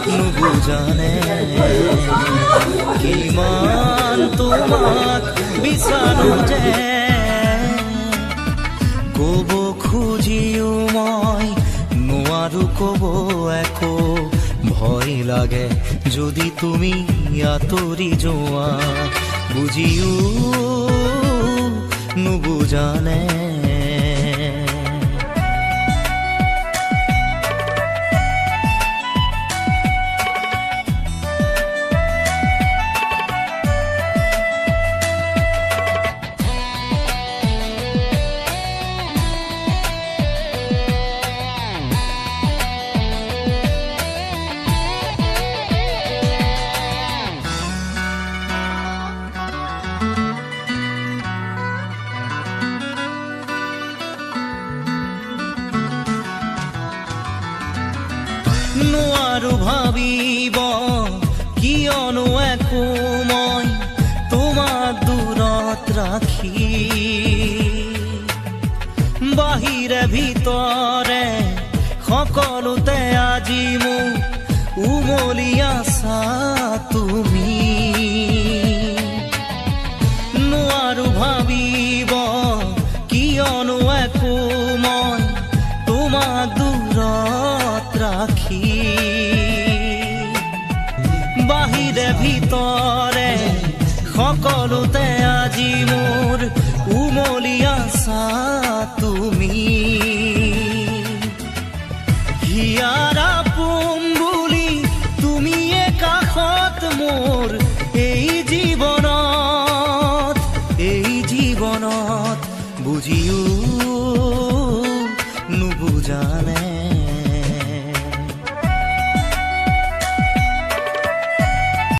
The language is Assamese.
নুবুজানে কিমান তোমাক বিচাৰো যে ক'ব খুজিও মই নোৱাৰো ক'ব একো ভয় লাগে যদি তুমি আঁতৰি যোৱা বুজিও নুবুজানে নোৱাৰো ভাবিব কিয়নো একো মই তোমাক দূৰত ৰাখি বাহিৰে ভিতৰে সকলোতে আজি মোক উমলি আছা তুমি নোৱাৰো ভাবিব কিয়নো একো মই তোমাক দূৰত ৰাখি বাহিৰে ভিতৰে সকলোতে আজি মোৰ উমলি আছা তুমি হিয়াৰা